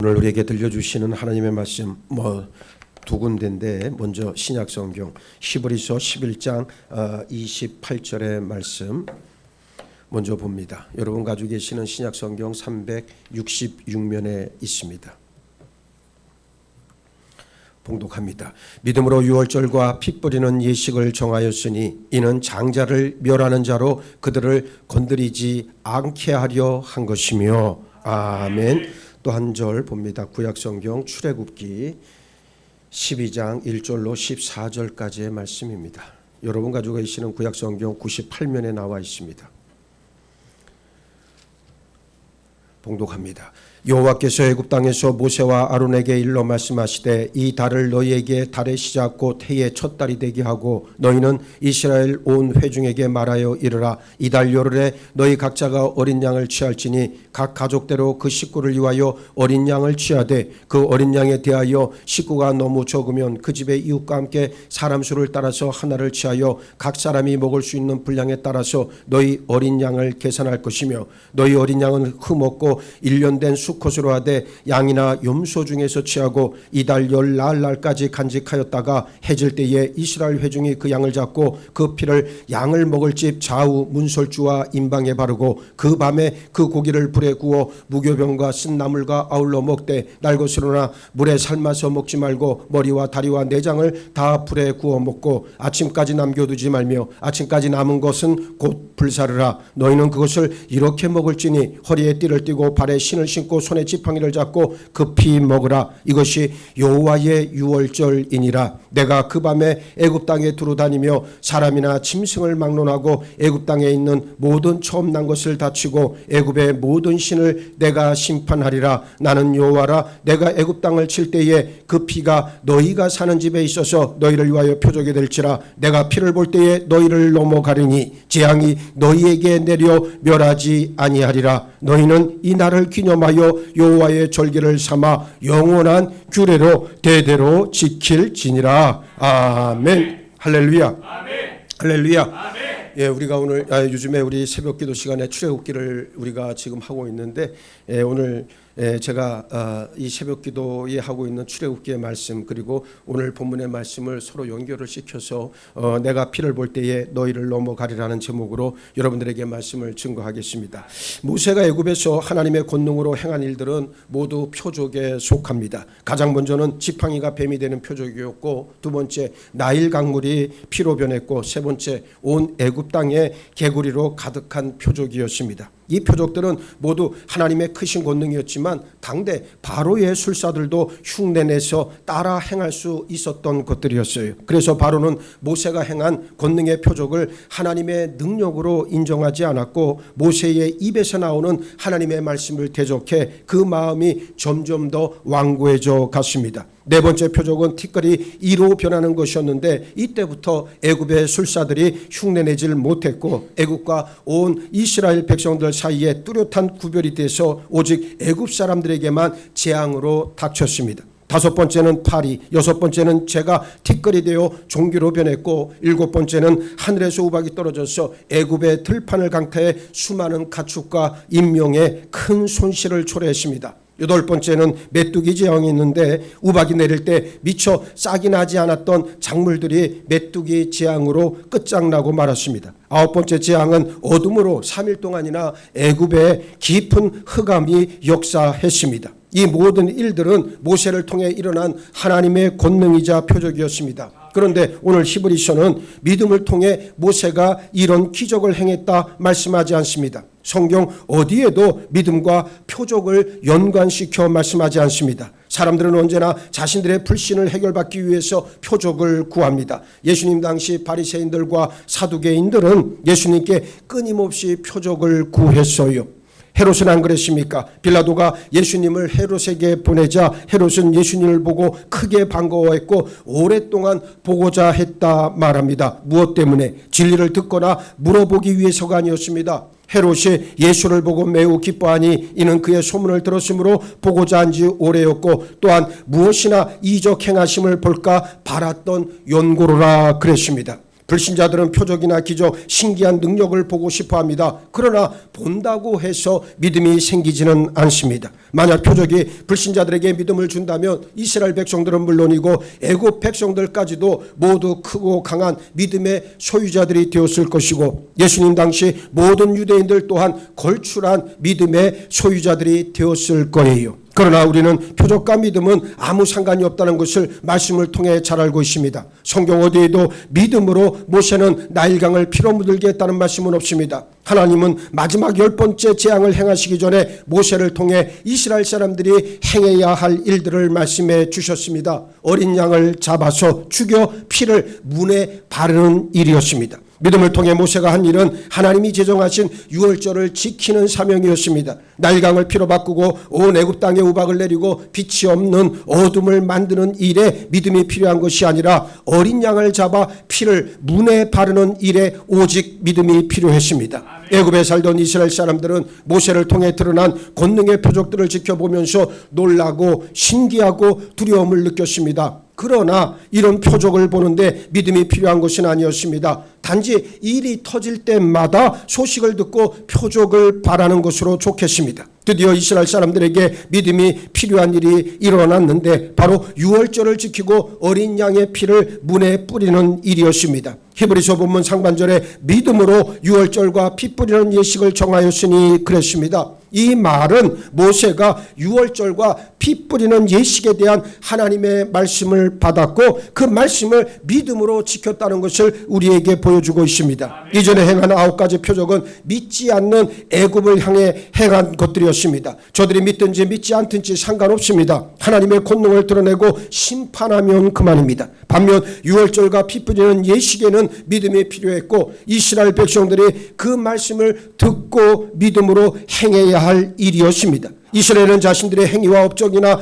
오늘 우리에게 들려주시는 하나님의 말씀 두 군데인데, 먼저 신약성경 히브리서 11장 28절의 말씀 먼저 봅니다. 여러분 가지고 계시는 신약성경 366면에 있습니다. 봉독합니다. 믿음으로 유월절과 피 뿌리는 예식을 정하였으니 이는 장자를 멸하는 자로 그들을 건드리지 않게 하려 한 것이며. 아멘. 또 한 절 봅니다. 구약성경 출애굽기 12장 1절로 14절까지의 말씀입니다. 여러분 가지고 계시는 구약성경 98면에 나와 있습니다. 봉독합니다. 여호와께서 애굽 땅에서 모세와 아론에게 일러 말씀하시되 이 달을 너희에게 달의 시작 곧 해의 첫 달이 되게 하고 너희는 이스라엘 온 회중에게 말하여 이르라. 이달 열흘에 너희 각자가 어린 양을 취할지니 각 가족대로 그 식구를 위하여 어린 양을 취하되 그 어린 양에 대하여 식구가 너무 적으면 그 집의 이웃과 함께 사람 수를 따라서 하나를 취하여 각 사람이 먹을 수 있는 분량에 따라서 너희 어린 양을 계산할 것이며 너희 어린 양은 흠없고 1년 된 수컷으로 하되 양이나 염소 중에서 취하고 이달 열 나흘날까지 간직하였다가 해질 때에 이스라엘 회중이 그 양을 잡고 그 피를 양을 먹을 집 좌우 문설주와 임방에 바르고 그 밤에 그 고기를 불에 구워 무교병과 쓴 나물과 아울러 먹되 날 것으로나 물에 삶아서 먹지 말고 머리와 다리와 내장을 다 불에 구워 먹고 아침까지 남겨두지 말며 아침까지 남은 것은 곧 불사르라. 너희는 그것을 이렇게 먹을지니 허리에 띠를 띠고 발에 신을 신고 손에 지팡이를 잡고 급히 먹으라. 이것이 여호와의 유월절이니라. 내가 그 밤에 애굽 땅에 두루 다니며 사람이나 짐승을 막론하고 애굽 땅에 있는 모든 처음 난 것을 다치고 애굽의 모든 신을 내가 심판하리라. 나는 여호와라. 내가 애굽 땅을 칠 때에 그 피가 너희가 사는 집에 있어서 너희를 위하여 표적이 될지라. 내가 피를 볼 때에 너희를 넘어가리니 재앙이 너희에게 내려 멸하지 아니하리라. 너희는 이 날을 기념하여 여호와의 절기를 삼아 영원한 규례로 대대로 지킬지니라. 아멘. 할렐루야. 아멘. 할렐루야. 아멘. 예, 우리가 오늘 요즘에 우리 새벽기도 시간에 출애굽기를 우리가 지금 하고 있는데, 오늘 제가 이 새벽기도에 하고 있는 출애굽기의 말씀 그리고 오늘 본문의 말씀을 서로 연결을 시켜서 내가 피를 볼 때에 너희를 넘어가리라는 제목으로 여러분들에게 말씀을 증거하겠습니다. 모세가 애굽에서 하나님의 권능으로 행한 일들은 모두 표적에 속합니다. 가장 먼저는 지팡이가 뱀이 되는 표적이었고, 두 번째 나일 강물이 피로 변했고, 세 번째 온 애굽 땅에 개구리로 가득한 표적이었습니다. 이 표적들은 모두 하나님의 크신 권능이었지만 당대 바로의 술사들도 흉내내서 따라 행할 수 있었던 것들이었어요. 그래서 바로는 모세가 행한 권능의 표적을 하나님의 능력으로 인정하지 않았고, 모세의 입에서 나오는 하나님의 말씀을 대적해 그 마음이 점점 더 완고해져 갔습니다. 네 번째 표적은 티끌이 이로 변하는 것이었는데, 이때부터 애굽의 술사들이 흉내내질 못했고 애굽과 온 이스라엘 백성들 사이에 뚜렷한 구별이 돼서 오직 애굽 사람들에게만 재앙으로 닥쳤습니다. 다섯 번째는 파리, 여섯 번째는 재가 티끌이 되어 종기로 변했고, 일곱 번째는 하늘에서 우박이 떨어져서 애굽의 들판을 강타해 수많은 가축과 인명에 큰 손실을 초래했습니다. 여덟 번째는 메뚜기 재앙이 있는데, 우박이 내릴 때 미처 싹이 나지 않았던 작물들이 메뚜기 재앙으로 끝장나고 말았습니다. 아홉 번째 재앙은 어둠으로 3일 동안이나 애굽의 깊은 흑암이 역사했습니다. 이 모든 일들은 모세를 통해 일어난 하나님의 권능이자 표적이었습니다. 그런데 오늘 히브리서는 믿음을 통해 모세가 이런 기적을 행했다 말씀하지 않습니다. 성경 어디에도 믿음과 표적을 연관시켜 말씀하지 않습니다. 사람들은 언제나 자신들의 불신을 해결받기 위해서 표적을 구합니다. 예수님 당시 바리새인들과 사두개인들은 예수님께 끊임없이 표적을 구했어요. 헤롯은 안 그랬습니까? 빌라도가 예수님을 헤롯에게 보내자 헤롯은 예수님을 보고 크게 반가워했고 오랫동안 보고자 했다 말합니다. 무엇 때문에? 진리를 듣거나 물어보기 위해서가 아니었습니다. 헤롯이 예수를 보고 매우 기뻐하니 이는 그의 소문을 들었으므로 보고자 한 지 오래였고, 또한 무엇이나 이적 행하심을 볼까 바랐던 연고로라 그랬습니다. 불신자들은 표적이나 기적, 신기한 능력을 보고 싶어 합니다. 그러나 본다고 해서 믿음이 생기지는 않습니다. 만약 표적이 불신자들에게 믿음을 준다면 이스라엘 백성들은 물론이고 애굽 백성들까지도 모두 크고 강한 믿음의 소유자들이 되었을 것이고 예수님 당시 모든 유대인들 또한 걸출한 믿음의 소유자들이 되었을 거예요. 그러나 우리는 표적과 믿음은 아무 상관이 없다는 것을 말씀을 통해 잘 알고 있습니다. 성경 어디에도 믿음으로 모세는 나일강을 피로 묻을게 했다는 말씀은 없습니다. 하나님은 마지막 10번째 재앙을 행하시기 전에 모세를 통해 이스라엘 사람들이 행해야 할 일들을 말씀해 주셨습니다. 어린 양을 잡아서 죽여 피를 문에 바르는 일이었습니다. 믿음을 통해 모세가 한 일은 하나님이 제정하신 유월절을 지키는 사명이었습니다. 나일강을 피로 바꾸고 온 애굽 땅에 우박을 내리고 빛이 없는 어둠을 만드는 일에 믿음이 필요한 것이 아니라 어린 양을 잡아 피를 문에 바르는 일에 오직 믿음이 필요했습니다. 애굽에 살던 이스라엘 사람들은 모세를 통해 드러난 권능의 표적들을 지켜보면서 놀라고 신기하고 두려움을 느꼈습니다. 그러나 이런 표적을 보는데 믿음이 필요한 것은 아니었습니다. 단지 일이 터질 때마다 소식을 듣고 표적을 바라는 것으로 좋겠습니다. 드디어 이스라엘 사람들에게 믿음이 필요한 일이 일어났는데 바로 유월절을 지키고 어린 양의 피를 문에 뿌리는 일이었습니다. 히브리서 본문 상반절에 믿음으로 유월절과 피 뿌리는 예식을 정하였으니 그랬습니다. 이 말은 모세가 유월절과 피 뿌리는 예식에 대한 하나님의 말씀을 받았고 그 말씀을 믿음으로 지켰다는 것을 우리에게 보여주고 있습니다. 이전에 행한 9가지 표적은 믿지 않는 애굽을 향해 행한 것들이었습니다. 저들이 믿든지 믿지 않든지 상관없습니다. 하나님의 권능을 드러내고 심판하면 그만입니다. 반면 유월절과 피 뿌리는 예식에는 믿음이 필요했고 이스라엘 백성들이 그 말씀을 듣고 믿음으로 행해야 할 일이었습니다. 이스라엘은 자신들의 행위와 업적이나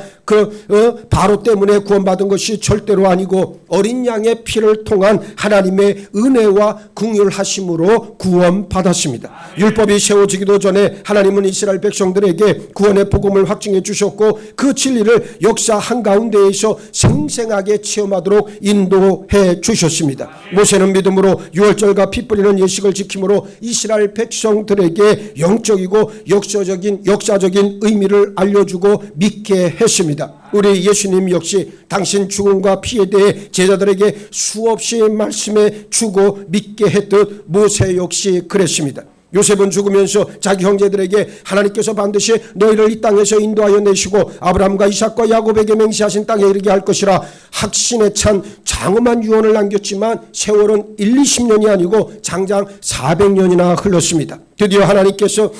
바로 때문에 구원받은 것이 절대로 아니고 어린 양의 피를 통한 하나님의 은혜와 긍휼하심으로 구원받았습니다. 율법이 세워지기도 전에 하나님은 이스라엘 백성들에게 구원의 복음을 확증해 주셨고 그 진리를 역사 한가운데에서 생생하게 체험하도록 인도해 주셨습니다. 모세는 믿음으로 유월절과 피 뿌리는 예식을 지킴으로 이스라엘 백성들에게 영적이고 역사적인 의미를 알려주고 믿게 했습니다. 우리 예수님 역시 당신 죽음과 피에 대해 제자들에게 수없이 말씀해 주고 믿게 했듯 모세 역시 그랬습니다. 요셉은 죽으면서 자기 형제들에게 하나님께서 반드시 너희를 이 땅에서 인도하여 내시고 아브라함과 이삭과 야곱에게 맹세하신 땅에 이르게 할 것이라 확신에 찬 장엄한 유언을 남겼지만 세월은 20년이 아니고 장장 400년이나 흘렀습니다. 드디어 하나님께서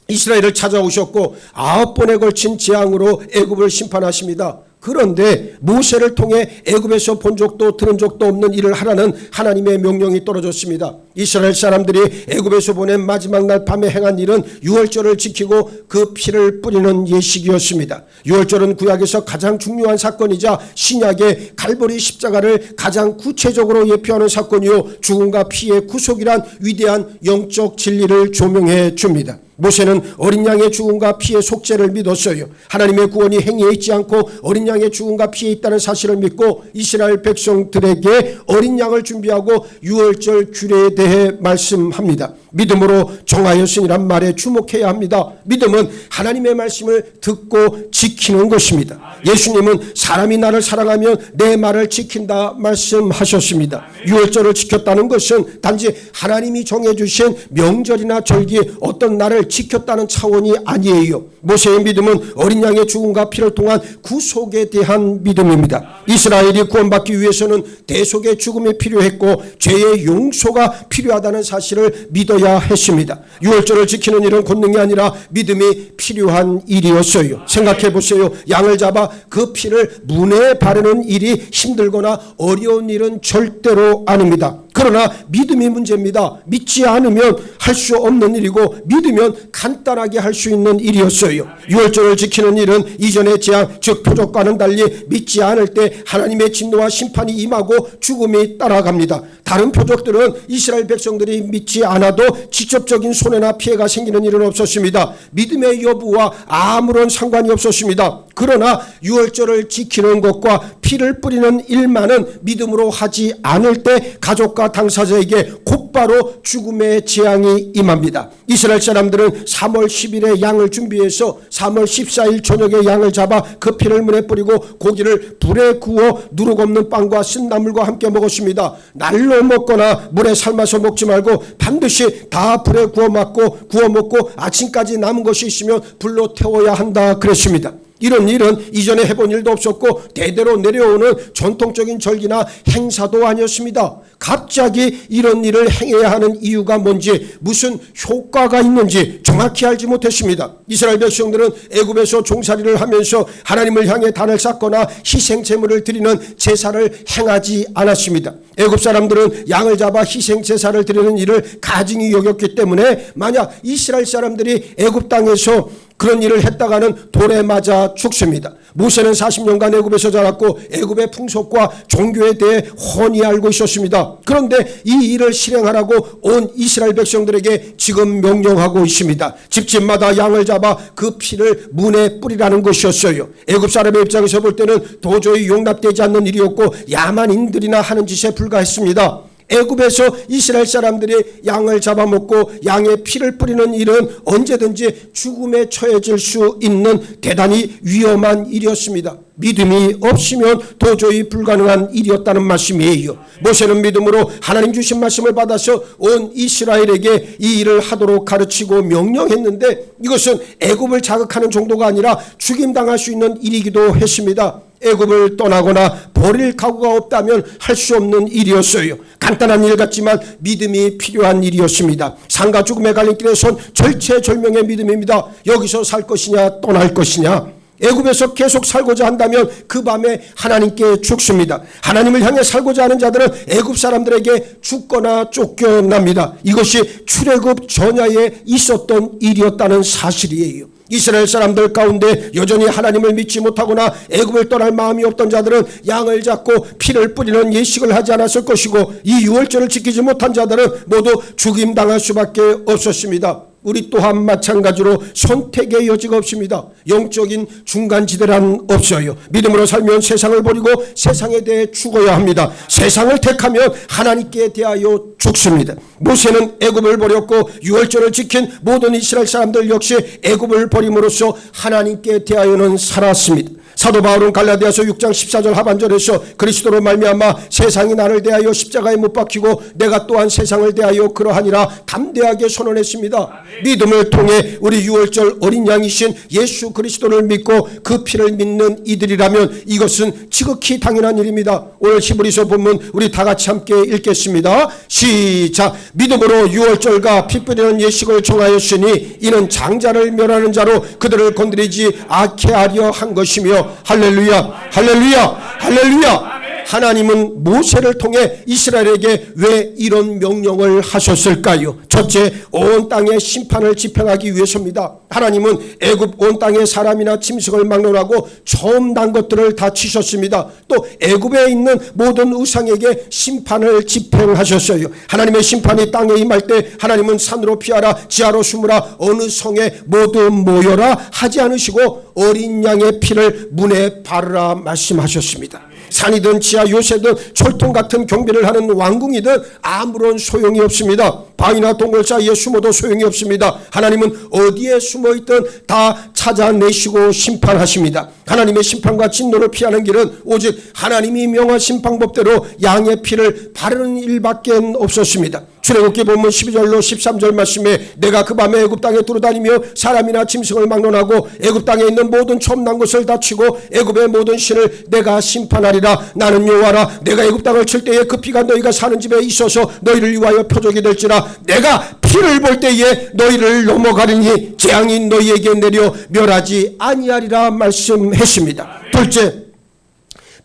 이스라엘을 찾아오셨고 9번에 걸친 재앙으로 애굽을 심판하십니다. 그런데 모세를 통해 애굽에서 본 적도 들은 적도 없는 일을 하라는 하나님의 명령이 떨어졌습니다. 이스라엘 사람들이 애굽에서 보낸 마지막 날 밤에 행한 일은 유월절을 지키고 그 피를 뿌리는 예식이었습니다. 유월절은 구약에서 가장 중요한 사건이자 신약의 갈보리 십자가를 가장 구체적으로 예표하는 사건이요 죽음과 피의 구속이란 위대한 영적 진리를 조명해 줍니다. 모세는 어린 양의 죽음과 피의 속죄를 믿었어요. 하나님의 구원이 행위에 있지 않고 어린 양의 죽음과 피에 있다는 사실을 믿고 이스라엘 백성들에게 어린 양을 준비하고 유월절 규례에 대해 말씀합니다. 믿음으로 정하였으니란 말에 주목해야 합니다. 믿음은 하나님의 말씀을 듣고 지키는 것입니다. 예수님은 사람이 나를 사랑하면 내 말을 지킨다 말씀하셨습니다. 유월절을 지켰다는 것은 단지 하나님이 정해주신 명절이나 절기 어떤 날을 지켰다는 차원이 아니에요. 모세의 믿음은 어린 양의 죽음과 피를 통한 구속에 대한 믿음입니다. 이스라엘이 구원받기 위해서는 대속의 죽음이 필요했고 죄의 용서가 필요하다는 사실을 믿어야 했습니다. 유월절을 지키는 일은 권능이 아니라 믿음이 필요한 일이었어요. 생각해 보세요. 양을 잡아 그 피를 문에 바르는 일이 힘들거나 어려운 일은 절대로 아닙니다. 그러나 믿음이 문제입니다. 믿지 않으면 할 수 없는 일이고 믿으면 간단하게 할 수 있는 일이었어요. 유월절을 지키는 일은 이전의 재앙 즉 표적과는 달리 믿지 않을 때 하나님의 진노와 심판이 임하고 죽음이 따라갑니다. 다른 표적들은 이스라엘 백성들이 믿지 않아도 직접적인 손해나 피해가 생기는 일은 없었습니다. 믿음의 여부와 아무런 상관이 없었습니다. 그러나 유월절을 지키는 것과 피를 뿌리는 일만은 믿음으로 하지 않을 때 가족과 효과 당사자에게 곧바로 죽음의 재앙이 임합니다. 이스라엘 사람들은 3월 10일에 양을 준비해서 3월 14일 저녁에 양을 잡아 그 피를 문에 뿌리고 고기를 불에 구워 누룩 없는 빵과 쓴나물과 함께 먹었습니다. 날로 먹거나 물에 삶아서 먹지 말고 반드시 다 불에 구워 먹고 아침까지 남은 것이 있으면 불로 태워야 한다 그랬습니다. 이런 일은 이전에 해본 일도 없었고 대대로 내려오는 전통적인 절기나 행사도 아니었습니다. 갑자기 이런 일을 행해야 하는 이유가 뭔지, 무슨 효과가 있는지 정확히 알지 못했습니다. 이스라엘 백성들은 애굽에서 종살이를 하면서 하나님을 향해 단을 쌓거나 희생 제물을 드리는 제사를 행하지 않았습니다. 애굽 사람들은 양을 잡아 희생 제사를 드리는 일을 가증히 여겼기 때문에 만약 이스라엘 사람들이 애굽 땅에서 그런 일을 했다가는 돌에 맞아 죽습니다. 모세는 40년간 애굽에서 자랐고 애굽의 풍속과 종교에 대해 훤히 알고 있었습니다. 그런데 이 일을 실행하라고 온 이스라엘 백성들에게 지금 명령하고 있습니다. 집집마다 양을 잡아 그 피를 문에 뿌리라는 것이었어요. 애굽 사람의 입장에서 볼 때는 도저히 용납되지 않는 일이었고 야만인들이나 하는 짓에 불과했습니다. 애굽에서 이스라엘 사람들이 양을 잡아먹고 양의 피를 뿌리는 일은 언제든지 죽음에 처해질 수 있는 대단히 위험한 일이었습니다. 믿음이 없으면 도저히 불가능한 일이었다는 말씀이에요. 모세는 믿음으로 하나님 주신 말씀을 받아서 온 이스라엘에게 이 일을 하도록 가르치고 명령했는데 이것은 애굽을 자극하는 정도가 아니라 죽임당할 수 있는 일이기도 했습니다. 애굽을 떠나거나 버릴 각오가 없다면 할 수 없는 일이었어요. 간단한 일 같지만 믿음이 필요한 일이었습니다. 삶과 죽음의 갈림길에 선 절체절명의 믿음입니다. 여기서 살 것이냐 떠날 것이냐. 애굽에서 계속 살고자 한다면 그 밤에 하나님께 죽습니다. 하나님을 향해 살고자 하는 자들은 애굽 사람들에게 죽거나 쫓겨납니다. 이것이 출애굽 전야에 있었던 일이었다는 사실이에요. 이스라엘 사람들 가운데 여전히 하나님을 믿지 못하거나 애굽을 떠날 마음이 없던 자들은 양을 잡고 피를 뿌리는 예식을 하지 않았을 것이고 이 유월절을 지키지 못한 자들은 모두 죽임당할 수밖에 없었습니다. 우리 또한 마찬가지로 선택의 여지가 없습니다. 영적인 중간지대란 없어요. 믿음으로 살면 세상을 버리고 세상에 대해 죽어야 합니다. 세상을 택하면 하나님께 대하여 죽습니다. 모세는 애굽을 버렸고 유월절을 지킨 모든 이스라엘 사람들 역시 애굽을 버림으로써 하나님께 대하여는 살았습니다. 사도 바울은 갈라디아서 6장 14절 하반절에서 그리스도로 말미암아 세상이 나를 대하여 십자가에 못 박히고 내가 또한 세상을 대하여 그러하니라 담대하게 선언했습니다. 믿음을 통해 우리 유월절 어린 양이신 예수 그리스도를 믿고 그 피를 믿는 이들이라면 이것은 지극히 당연한 일입니다. 오늘 히브리서 본문 우리 다 같이 함께 읽겠습니다. 시작. 믿음으로 유월절과 피 뿌리는 예식을 정하였으니 이는 장자를 멸하는 자로 그들을 건드리지 않게 하려 한 것이며 할렐루야 할렐루야 할렐루야. 하나님은 모세를 통해 이스라엘에게 왜 이런 명령을 하셨을까요? 첫째, 온 땅에 심판을 집행하기 위해서입니다. 하나님은 애굽 온 땅의 사람이나 짐승을 막론하고 처음 난 것들을 다 치셨습니다. 또 애굽에 있는 모든 우상에게 심판을 집행하셨어요. 하나님의 심판이 땅에 임할 때 하나님은 산으로 피하라, 지하로 숨으라, 어느 성에 모두 모여라 하지 않으시고 어린 양의 피를 문에 바르라 말씀하셨습니다. 산이든 지하 요새든 철통 같은 경비를 하는 왕궁이든 아무런 소용이 없습니다. 방이나 동굴 사이에 숨어도 소용이 없습니다. 하나님은 어디에 숨어있든 다 찾아내시고 심판하십니다. 하나님의 심판과 진노를 피하는 길은 오직 하나님이 명하신 방법대로 양의 피를 바르는 일밖에 없었습니다. 출애굽기 본문 12절로 13절 말씀에 내가 그 밤에 애굽 땅에 두루다니며 사람이나 짐승을 막론하고 애굽 땅에 있는 모든 처음 난 것을 다치고 애굽의 모든 신을 내가 심판하리라. 나는 여호와라. 내가 애굽 땅을 칠 때에 그 피가 너희가 사는 집에 있어서 너희를 위하여 표적이 될지라. 내가 피를 볼 때에 너희를 넘어가리니 재앙이 너희에게 내려 멸하지 아니하리라 말씀했습니다. 둘째,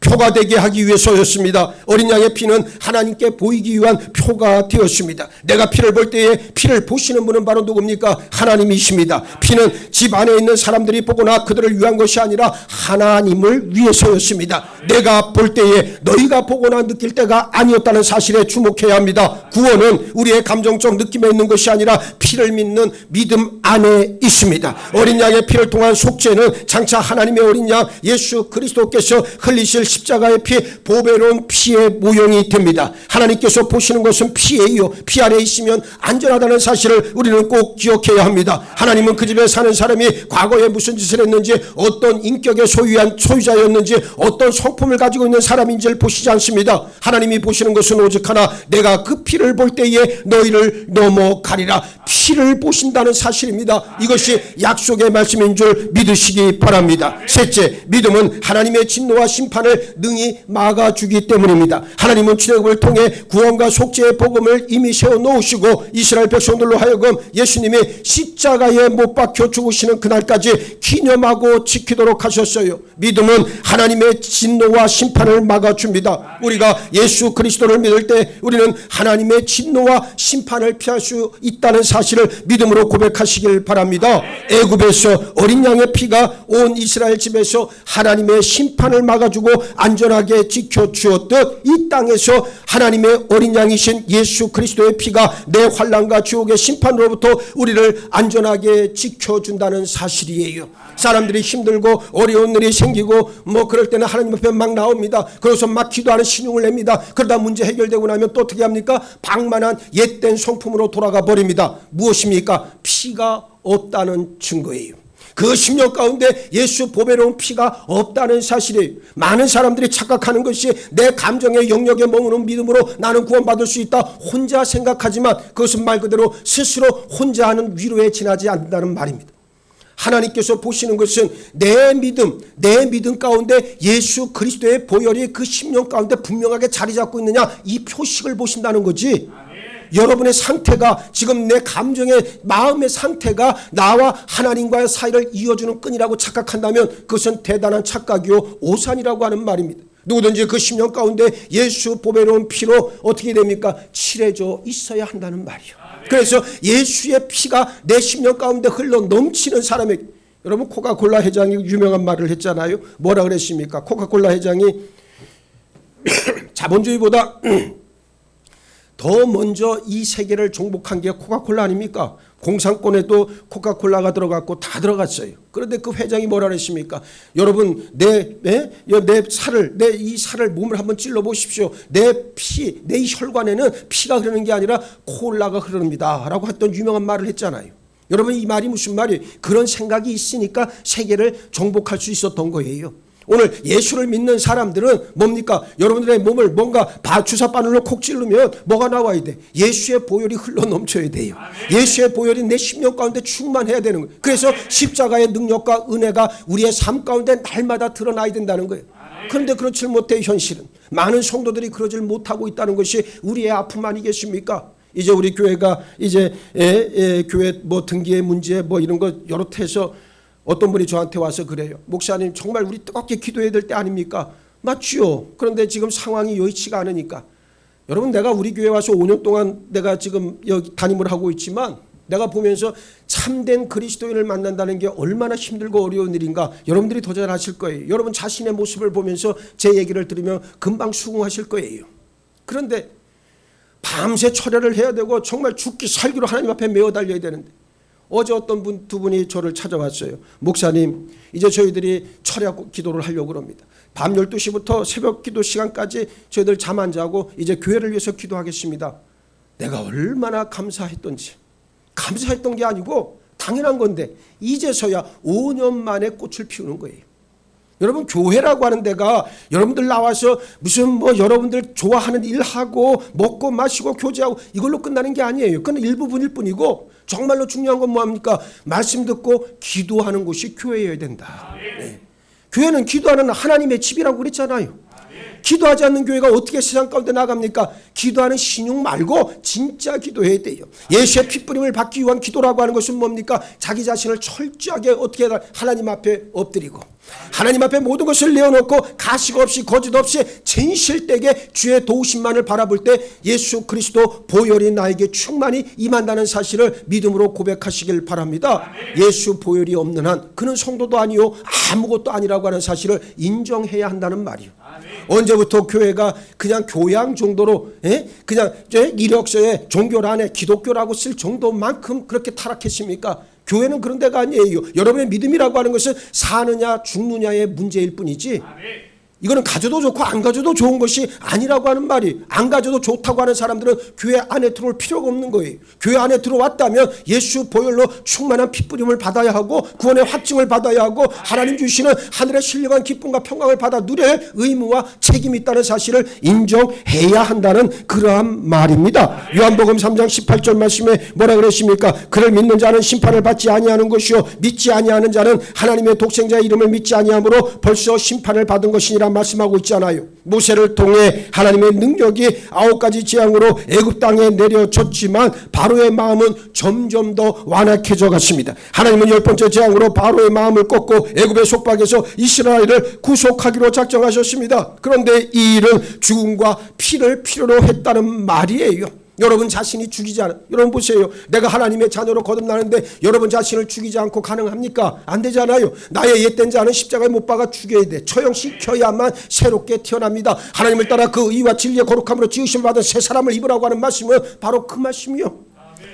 표가 되게 하기 위해서였습니다. 어린 양의 피는 하나님께 보이기 위한 표가 되었습니다. 내가 피를 볼 때에 피를 보시는 분은 바로 누굽니까? 하나님이십니다. 피는 집 안에 있는 사람들이 보거나 그들을 위한 것이 아니라 하나님을 위해서였습니다. 내가 볼 때에 너희가 보거나 느낄 때가 아니었다는 사실에 주목해야 합니다. 구원은 우리의 감정적 느낌에 있는 것이 아니라 피를 믿는 믿음 안에 있습니다. 어린 양의 피를 통한 속죄는 장차 하나님의 어린 양 예수 그리스도께서 흘리실 십자가의 피, 보배로운 피의 모형이 됩니다. 하나님께서 보시는 것은 피예요. 피 안에 있으면 안전하다는 사실을 우리는 꼭 기억해야 합니다. 하나님은 그 집에 사는 사람이 과거에 무슨 짓을 했는지, 어떤 인격의 소유자였는지, 어떤 성품을 가지고 있는 사람인지를 보시지 않습니다. 하나님이 보시는 것은 오직 하나, 내가 그 피를 볼 때에 너희를 넘어가리라. 피를 보신다는 사실입니다. 이것이 약속의 말씀인 줄 믿으시기 바랍니다. 셋째, 믿음은 하나님의 진노와 심판을 능히 막아주기 때문입니다. 하나님은 출애굽을 통해 구원과 속죄의 복음을 이미 세워놓으시고 이스라엘 백성들로 하여금 예수님이 십자가에 못 박혀 죽으시는 그날까지 기념하고 지키도록 하셨어요. 믿음은 하나님의 진노와 심판을 막아줍니다. 우리가 예수 그리스도를 믿을 때 우리는 하나님의 진노와 심판을 피할 수 있다는 사실을 믿음으로 고백하시길 바랍니다. 애굽에서 어린 양의 피가 온 이스라엘 집에서 하나님의 심판을 막아주고 안전하게 지켜주었듯 이 땅에서 하나님의 어린 양이신 예수 그리스도의 피가 내 환난과 지옥의 심판으로부터 우리를 안전하게 지켜준다는 사실이에요. 사람들이 힘들고 어려운 일이 생기고 뭐 그럴 때는 하나님 앞에 막 나옵니다. 그래서 막 기도하는 신용을 냅니다. 그러다 문제 해결되고 나면 또 어떻게 합니까? 방만한 옛된 성품으로 돌아가 버립니다. 무엇입니까? 피가 없다는 증거예요. 그 10년 가운데 예수 보배로운 피가 없다는 사실이에요. 많은 사람들이 착각하는 것이 내 감정의 영역에 머무는 믿음으로 나는 구원받을 수 있다 혼자 생각하지만 그것은 말 그대로 스스로 혼자 하는 위로에 지나지 않는다는 말입니다. 하나님께서 보시는 것은 내 믿음 가운데 예수 그리스도의 보혈이 그 10년 가운데 분명하게 자리 잡고 있느냐, 이 표식을 보신다는 거지. 여러분의 상태가, 지금 내 감정의 마음의 상태가 나와 하나님과의 사이를 이어주는 끈이라고 착각한다면 그것은 대단한 착각이요 오산이라고 하는 말입니다. 누구든지 그 10년 가운데 예수 보배로운 피로 어떻게 됩니까? 칠해져 있어야 한다는 말이요. 그래서 예수의 피가 내 10년 가운데 흘러 넘치는 사람에게, 여러분 코카콜라 회장이 유명한 말을 했잖아요. 뭐라 그랬습니까? 코카콜라 회장이 자본주의보다 더 먼저 이 세계를 정복한 게 코카콜라 아닙니까? 공산권에도 코카콜라가 들어갔고 다 들어갔어요. 그런데 그 회장이 뭐라 그랬습니까? 여러분 내 이 살을 몸을 한번 찔러 보십시오. 내 이 혈관에는 피가 흐르는 게 아니라 콜라가 흐릅니다 라고 했던 유명한 말을 했잖아요. 여러분 이 말이 무슨 말이에요? 그런 생각이 있으니까 세계를 정복할 수 있었던 거예요. 오늘 예수를 믿는 사람들은 뭡니까? 여러분들의 몸을 뭔가 주사 바늘로 콕 찌르면 뭐가 나와야 돼? 예수의 보혈이 흘러 넘쳐야 돼요. 예수의 보혈이 내 심령 가운데 충만해야 되는 거예요. 그래서 십자가의 능력과 은혜가 우리의 삶 가운데 날마다 드러나야 된다는 거예요. 그런데 그렇지 못해 현실은 많은 성도들이 그러질 못하고 있다는 것이 우리의 아픔 아니겠습니까? 이제 우리 교회가 이제 교회 뭐 등기의 문제 뭐 이런 거 여러 해서 어떤 분이 저한테 와서 그래요. 목사님 정말 우리 뜨겁게 기도해야 될 때 아닙니까? 맞지요. 그런데 지금 상황이 여의치가 않으니까. 여러분 내가 우리 교회 와서 5년 동안 내가 지금 여기 담임을 하고 있지만 내가 보면서 참된 그리스도인을 만난다는 게 얼마나 힘들고 어려운 일인가 여러분들이 더 잘 아실 거예요. 여러분 자신의 모습을 보면서 제 얘기를 들으면 금방 수긍하실 거예요. 그런데 밤새 철야를 해야 되고 정말 죽기 살기로 하나님 앞에 메어 달려야 되는데 어제 어떤 두 분이 저를 찾아왔어요. 목사님 이제 저희들이 철야 기도를 하려고 합니다. 밤 12시부터 새벽 기도 시간까지 저희들 잠 안 자고 이제 교회를 위해서 기도하겠습니다. 내가 얼마나 감사했던지. 감사했던 게 아니고 당연한 건데 이제서야 5년 만에 꽃을 피우는 거예요. 여러분 교회라고 하는 데가 여러분들 나와서 무슨 뭐 여러분들 좋아하는 일하고 먹고 마시고 교제하고 이걸로 끝나는 게 아니에요. 그건 일부분일 뿐이고 정말로 중요한 건 뭐합니까? 말씀 듣고 기도하는 곳이 교회여야 된다. 네. 교회는 기도하는 하나님의 집이라고 그랬잖아요. 기도하지 않는 교회가 어떻게 세상 가운데 나갑니까? 기도하는 신용 말고 진짜 기도해야 돼요. 예수의 핏부림을 받기 위한 기도라고 하는 것은 뭡니까? 자기 자신을 철저하게 어떻게 하나님 앞에 엎드리고 하나님 앞에 모든 것을 내어놓고 가식 없이 거짓 없이 진실되게 주의 도우심만을 바라볼 때 예수 그리스도 보혈이 나에게 충만히 임한다는 사실을 믿음으로 고백하시길 바랍니다. 예수 보혈이 없는 한 그는 성도도 아니요 아무것도 아니라고 하는 사실을 인정해야 한다는 말이요. 언제부터 교회가 그냥 교양 정도로 그냥 이력서에 종교란에 기독교라고 쓸 정도만큼 그렇게 타락했습니까? 교회는 그런 데가 아니에요. 여러분의 믿음이라고 하는 것은 사느냐 죽느냐의 문제일 뿐이지 이거는 가져도 좋고 안 가져도 좋은 것이 아니라고 하는 말이, 안 가져도 좋다고 하는 사람들은 교회 안에 들어올 필요가 없는 거예요. 교회 안에 들어왔다면 예수 보혈로 충만한 핏부림을 받아야 하고 구원의 확증을 받아야 하고 하나님 주시는 하늘의 신령한 기쁨과 평강을 받아 누릴 의무와 책임이 있다는 사실을 인정해야 한다는 그러한 말입니다. 요한복음 3장 18절 말씀에 뭐라 그랬습니까? 그를 믿는 자는 심판을 받지 아니하는 것이요 믿지 아니하는 자는 하나님의 독생자의 이름을 믿지 아니하므로 벌써 심판을 받은 것이니라 말씀하고 있잖아요. 모세를 통해 하나님의 능력이 9가지 재앙으로 애굽 땅에 내려졌지만 바로의 마음은 점점 더 완악해져 갔습니다. 하나님은 10번째 재앙으로 바로의 마음을 꺾고 애굽의 속박에서 이스라엘을 구속하기로 작정하셨습니다. 그런데 이 일은 죽음과 피를 필요로 했다는 말이에요. 여러분 자신이 죽이지 않아. 여러분 보세요. 내가 하나님의 자녀로 거듭나는데 여러분 자신을 죽이지 않고 가능합니까? 안 되잖아요. 나의 옛된 자는 십자가에 못 박아 죽여야 돼. 처형시켜야만 새롭게 태어납니다. 하나님을 따라 그 의와 진리의 거룩함으로 지으심 받은 새 사람을 입으라고 하는 말씀은 바로 그 말씀이요.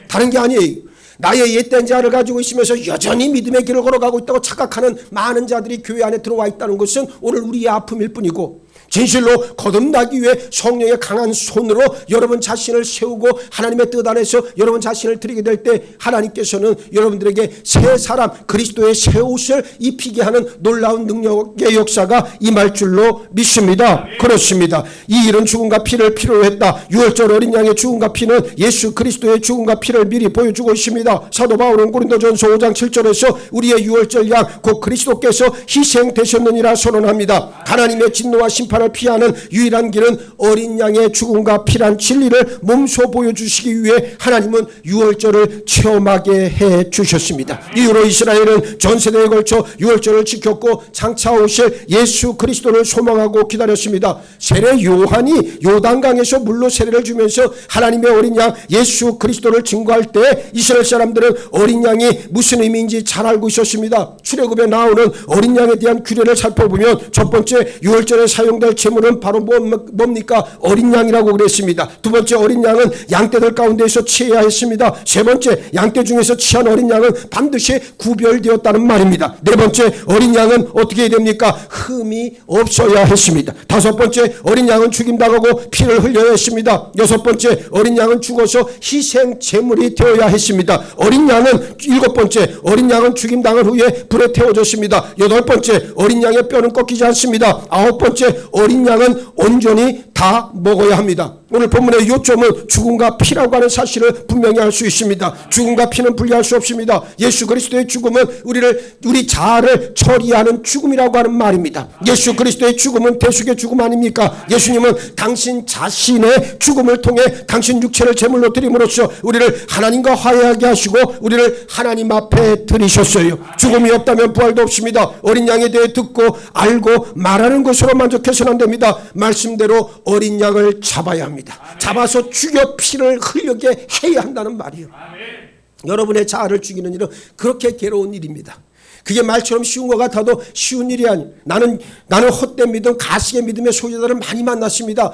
다른 게 아니에요. 나의 옛된 자를 가지고 있으면서 여전히 믿음의 길을 걸어가고 있다고 착각하는 많은 자들이 교회 안에 들어와 있다는 것은 오늘 우리의 아픔일 뿐이고, 진실로 거듭나기 위해 성령의 강한 손으로 여러분 자신을 세우고 하나님의 뜻 안에서 여러분 자신을 드리게 될 때 하나님께서는 여러분들에게 새 사람 그리스도의 새 옷을 입히게 하는 놀라운 능력의 역사가 임할 줄로 믿습니다. 그렇습니다. 이 일은 죽음과 피를 필요로 했다. 유월절 어린 양의 죽음과 피는 예수 그리스도의 죽음과 피를 미리 보여주고 있습니다. 사도 바울은 고린도전서 5장 7절에서 우리의 유월절 양 곧 그리스도께서 희생되셨느니라 선언합니다. 하나님의 진노와 심판을 피하는 유일한 길은 어린 양의 죽음과 피란 진리를 몸소 보여주시기 위해 하나님은 유월절을 체험하게 해 주셨습니다. 이후로 이스라엘은 전 세대에 걸쳐 유월절을 지켰고 장차 오실 예수 그리스도를 소망하고 기다렸습니다. 세례 요한이 요단강에서 물로 세례를 주면서 하나님의 어린 양 예수 그리스도를 증거할 때 이스라엘 사람들은 어린 양이 무슨 의미인지 잘 알고 있었습니다. 출애굽에 나오는 어린 양에 대한 규례를 살펴보면 첫 번째 유월절에 사용될 제물은 바로 뭡니까? 어린 양이라고 그랬습니다. 두 번째 어린 양은 양떼들 가운데에서 취해야 했습니다. 세 번째 양떼 중에서 취한 어린 양은 반드시 구별되었다는 말입니다. 네 번째 어린 양은 어떻게 해야 됩니까? 흠이 없어야 했습니다. 다섯 번째 어린 양은 죽임당하고 피를 흘려야 했습니다. 여섯 번째 어린 양은 죽어서 희생 제물이 되어야 했습니다. 어린 양은 일곱 번째 어린 양은 죽임당한 후에 불에 태워졌습니다. 여덟 번째 어린 양의 뼈는 꺾이지 않습니다. 아홉 번째 어린 양은 온전히 다 먹어야 합니다. 오늘 본문의 요점은 죽음과 피라고 하는 사실을 분명히 알 수 있습니다. 죽음과 피는 분리할 수 없습니다. 예수 그리스도의 죽음은 우리 자아를 처리하는 죽음이라고 하는 말입니다. 예수 그리스도의 죽음은 대속의 죽음 아닙니까? 예수님은 당신 자신의 죽음을 통해 당신 육체를 제물로 드림으로써 우리를 하나님과 화해하게 하시고 우리를 하나님 앞에 드리셨어요. 죽음이 없다면 부활도 없습니다. 어린 양에 대해 듣고 알고 말하는 것으로 만족해서는 안 됩니다. 말씀대로 어린 양을 잡아야 합니다. 잡아서 죽여 피를 흘리게 해야 한다는 말이에요. 여러분의 자아를 죽이는 일은 그렇게 괴로운 일입니다. 그게 말처럼 쉬운 것 같아도 쉬운 일이 아니에요. 나는 헛된 믿음, 가식의 믿음의 소유자들을 많이 만났습니다.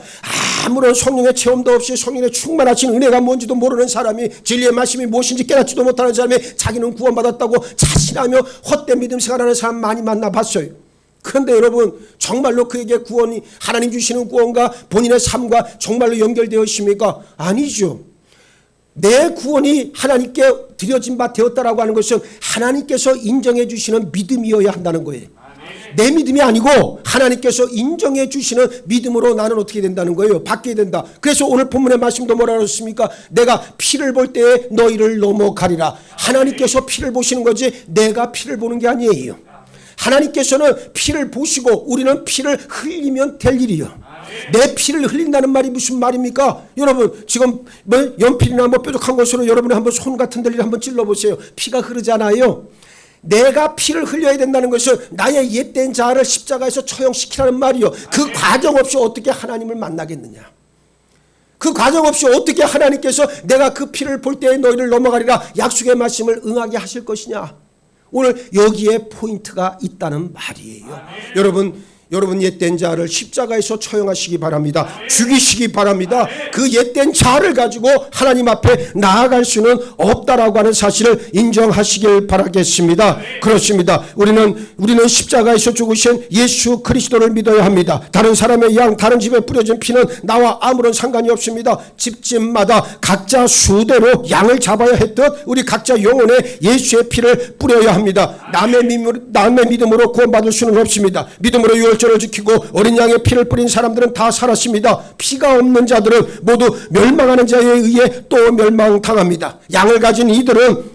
아무런 성령의 체험도 없이 성령의 충만하신 은혜가 뭔지도 모르는 사람이, 진리의 말씀이 무엇인지 깨닫지도 못하는 사람이 자기는 구원받았다고 자신하며 헛된 믿음 생활하는 사람 많이 만나봤어요. 그런데 여러분 정말로 그에게 구원이 하나님 주시는 구원과 본인의 삶과 정말로 연결되어 있습니까? 아니죠. 내 구원이 하나님께 드려진 바 되었다라고 하는 것은 하나님께서 인정해 주시는 믿음이어야 한다는 거예요. 내 믿음이 아니고 하나님께서 인정해 주시는 믿음으로 나는 어떻게 된다는 거예요? 바뀌게 된다. 그래서 오늘 본문의 말씀도 뭐라 그랬습니까? 내가 피를 볼 때에 너희를 넘어가리라. 하나님께서 피를 보시는 거지 내가 피를 보는 게 아니에요. 하나님께서는 피를 보시고 우리는 피를 흘리면 될 일이요. 내 피를 흘린다는 말이 무슨 말입니까? 여러분 지금 연필이나 뾰족한 것으로 여러분이 한번 손 같은 데를 한번 찔러보세요. 피가 흐르잖아요. 내가 피를 흘려야 된다는 것은 나의 옛된 자아를 십자가에서 처형시키라는 말이요. 그 과정 없이 어떻게 하나님을 만나겠느냐. 그 과정 없이 어떻게 하나님께서 내가 그 피를 볼 때에 너희를 넘어가리라 약속의 말씀을 응하게 하실 것이냐. 오늘 여기에 포인트가 있다는 말이에요. 여러분 여러분 옛된 자를 십자가에서 처형하시기 바랍니다. 죽이시기 바랍니다. 그 옛된 자를 가지고 하나님 앞에 나아갈 수는 없다라고 하는 사실을 인정하시길 바라겠습니다. 그렇습니다. 우리는 십자가에서 죽으신 예수 그리스도를 믿어야 합니다. 다른 사람의 양, 다른 집에 뿌려진 피는 나와 아무런 상관이 없습니다. 집집마다 각자 수대로 양을 잡아야 했듯 우리 각자 영혼에 예수의 피를 뿌려야 합니다. 남의 믿음으로 구원받을 수는 없습니다. 믿음으로 유월절을 지키고 어린 양의 피를 뿌린 사람들은 다 살았습니다. 피가 없는 자들은 모두 멸망하는 자에 의해 또 멸망당합니다. 양을 가진 이들은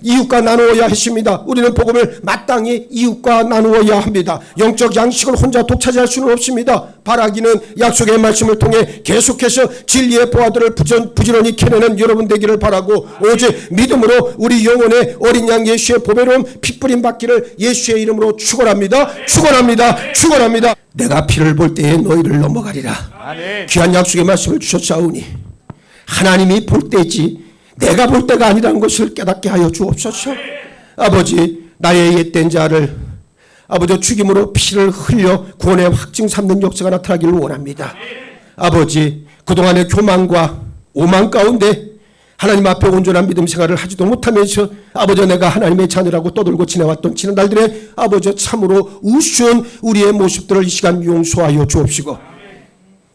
이웃과 나누어야 했습니다. 우리는 복음을 마땅히 이웃과 나누어야 합니다. 영적 양식을 혼자 독차지할 수는 없습니다. 바라기는 약속의 말씀을 통해 계속해서 진리의 보화들을 부지런히 캐내는 여러분 되기를 바라고, 오직 믿음으로 우리 영혼의 어린 양 예수의 보배로운 핏뿌림 받기를 예수의 이름으로 축원합니다. 축원합니다. 내가 피를 볼 때에 너희를 넘어가리라. 아멘. 귀한 약속의 말씀을 주셨사오니 하나님이 볼 때지 내가 볼 때가 아니라는 것을 깨닫게 하여 주옵소서. 아버지, 나의 옛된 자를 아버지 죽임으로 피를 흘려 구원의 확증 삼는 역사가 나타나기를 원합니다. 아버지, 그동안의 교만과 오만 가운데 하나님 앞에 온전한 믿음 생활을 하지도 못하면서 아버지 내가 하나님의 자녀라고 떠들고 지나왔던 지난 날들에 아버지 참으로 우스운 우리의 모습들을 이 시간 용서하여 주옵시고,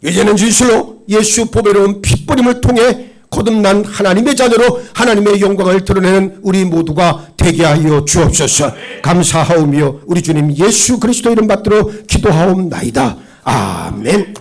이제는 진실로 예수 보배로운 핏뿌림을 통해 거듭난 하나님의 자녀로 하나님의 영광을 드러내는 우리 모두가 되게 하여 주옵소서. 감사하오며 우리 주님 예수 그리스도 이름 받들어 기도하옵나이다. 아멘.